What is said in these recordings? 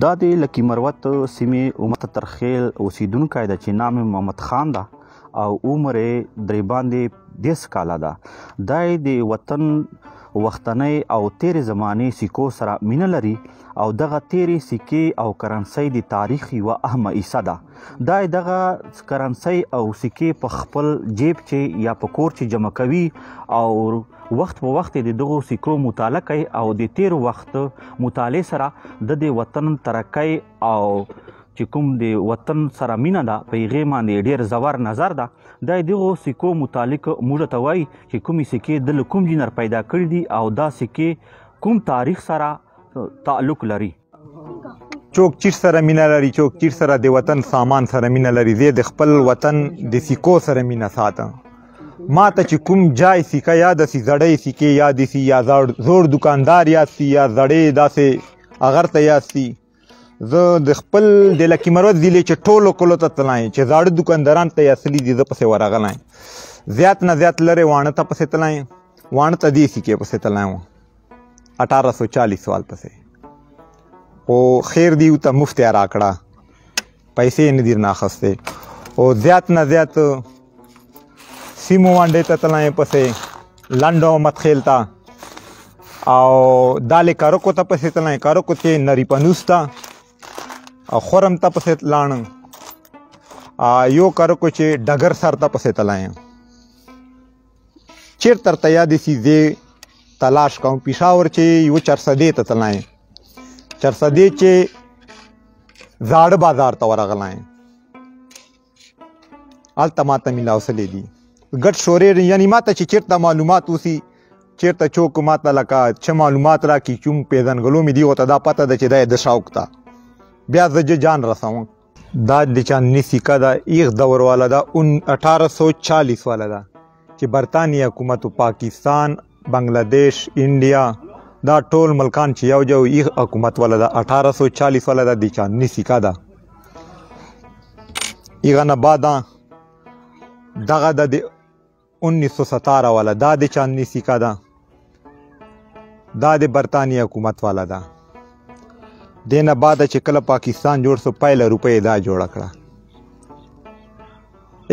دا د لکی مروت سیمې امت ترخیل اوسیدونکی ده چې نام محمد خان ده او عمر یې درې باندې 10 کاله ده. دا د وطن وختنۍ او تیرې زمانې سکو سره مینه لري او دغه تیرې سکې او کرنسۍ د تاریخ یوه اهمه حصه ده. دا دغه کرنسۍ او سکې په خپل جیب چې یا په کور چې جمع کوي او وخت په وخت د دغو سکو مطالعه کوي او د تیر وخت مطالعې سره د وطن ترقۍ او چې کوم د وطن سره مینه ده په هغې باندې ډېر زور نظر ده. دا دغو سکو متعلق موږ ته وایي چې کومې سکې د له کوم جنر پیدا کړي دي او دا سکې کوم تاریخ سره تعلق لري. چوک چیر سره مینه لري، چوک چیر سره د وطن سامان سره مینه لري. زه د خپل وطن د سکو سره مینه ساتم. ما ته چې کوم جای سکه یاد سي، زړې سکې یاد سي یا زوړ دکاندار یاد سي یا زړې داسې اغر ته یاد سي، زه د خپل د لکی مروت ضلع چې ټولو کلو ته تلای چې زاړه دکانداران ته یې اصلي دي زه پسې ورغلی. زیات نه زیات لرې واڼه ته پسې تلای، واڼه ته دې سکې پسې تلای وم 1840 سال پسې. خو خیر دی ورته مفت یې راکړه، پیسې یې نه دي رانه اخیستې. او زیات نه زیات سیمو وانډې ته تلای پسې، لنډو متخیل ته او دالې کارکو ته پسې تلای، کارکو چې نری پنوس ته او خورم ته پسې لاړم، یو کارکو چې ډګر سر ته پسې تلایم. چیرته درته یادې سي زه تلاش کوم. پېښور چې یو چرسدې ته تلایم، چرسدې چې زاړه بازار ته ورغلی، هلته ماته میلاوسلی دي ګډ شورې. یعنې ماته چې چیرته معلومات اوسي، چیرته چوک ماته لکه څه معلومات راکړي، کوم پیژنګلو مې دي ورته دا پته ده چې دا یې د شوق ته بیا زه جان رسوم. دا د چاندني سکه ده، ایغ دور والا ده، 1840 والا ده چې برطانیه حکومت پاکستان، بنګلادیش، انډیا دا ټول ملکان چې یو جو ایغ حکومت والا ده. 1840 والا ده، د چاندني سکه ده. ایغه نه بعد دغه د 1917 والا دا د چاندني سکه ده، دا د برطانیه حکومت والا ده. دې نه بعد چې کله پاکستان جوړ سو پهله روپۍ دا جوړه کړه،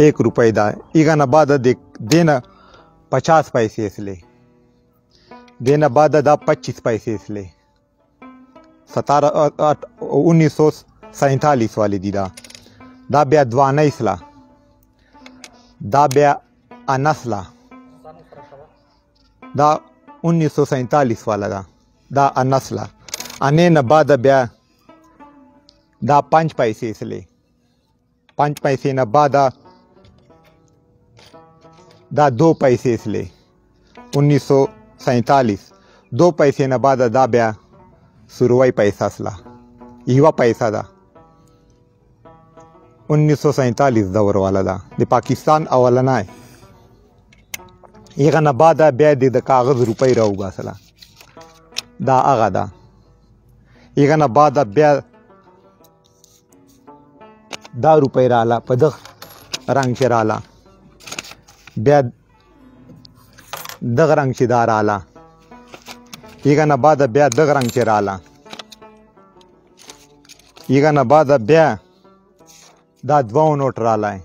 1 روپۍ دا. هغه نه بعد دې نه 50 پیسې اصلي، دې نه بعد دا 25 پیسې اصلي. 1947 والی دي دا بیا دوانه اصله، دا بیا انسله، دا 1947 والا ده، دا انسله. انې نه بعد بیا دا 5 پیسې اصلي، 5 پیسې نه بعد دا 2 پیسې اصلي. 1947 2 پیسې نه بعد دا بیا سروي پیسه اصله، یوه پیسه ده. 1947 دور والا ده، د پاکستان اولنی. هغه نه بعد بیا د کاغذ روپۍ راوباسله، دا هغه ده. هغه نه بعد بیا دا روپۍ راله په دغه رنګ چې راله، بیا دغه رنګ چې دا راله، هغه نه بعد بیا دغه رنګ چې راله، هغه نه بعد بیا دا 2 نوټ رالی،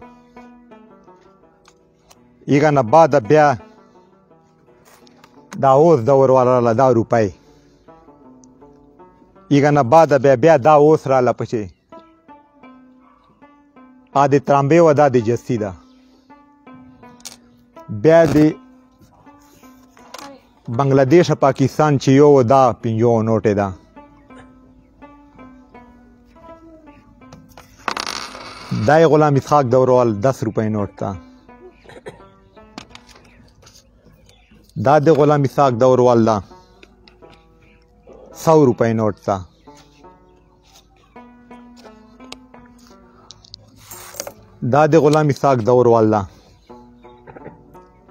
هغه نه بعد بیا دا اوس دور والا راله، دا روپۍ. هغه نه بعد بیا دا اوس راله پسې، د ترامبې و دا د جستي ده. بیا د بنګلادیش پاکستان چې یو دا 50 نوټې ده. دا یې غلام اسحاق دوروال 10 روپۍ نوټ ته، دا د غلام اسحاق دوروال ده 100 روپۍ نوټ ته. دا د غلام اسحاق دوروال ده،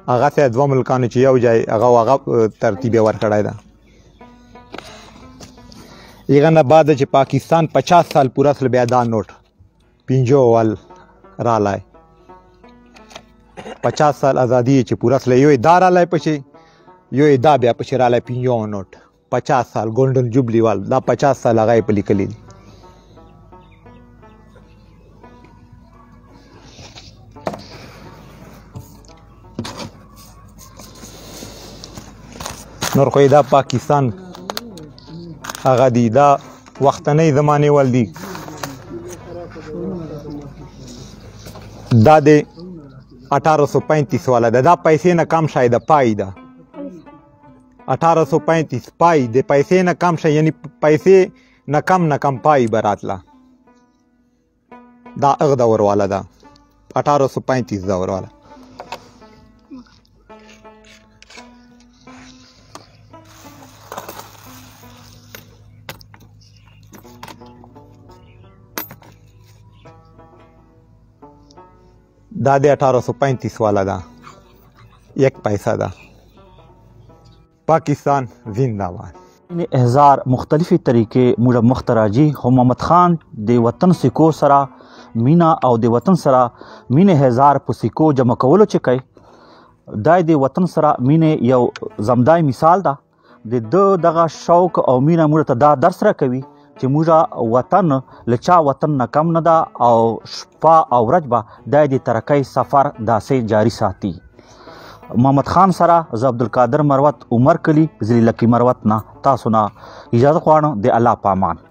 هغه ته 2 ملکانو چې یو ځای هغه ترتیب یې ورکړی ده. هغه نه بعد چې پاکستان 50 سال پوره سل بیا دا نوټ 50 وال رالی، 50 سال ازادي چې پوره سل یو دا رالی پسې، یو دا بیا پسې رالی 50 نوټ. 50 سال ګولډن جوبلی وال، دا 50 سال هغه یې په لیکلي دي. نور خو دا پاکستان هغه دی دا وختنۍ زمانې ول دي دا د 1835 والا ده دا پیسې نه کم شاید پای ده 1835 پای د پیسې نه کم شي یعنی پیسې نه کم پای براتله دا هغه دور والا ده 1835 دور والا دا د 1835 والا ده 1 پیسہ ده پاکستان زندہ باد احزار مختلفی طریقې موږ مختراجي محمد خان د وطن سکو سره مینا او د وطن سره مینه احزار په سکو جمع کولو چې کوي دا د وطن سره مینه یو زمدای مثال ده د دغه شوق او مینه موږ ته دا درس راکوي چې موږ وطن لچا وطن نه کم نه ده او شپه او ورځ به د ترقۍ سفر داسې جاری ساتي محمد خان سره زه عبدالقادر مروت عمر کلی ضلع لکی مروت نه تاسو نه اجازه غواړم د الله په امان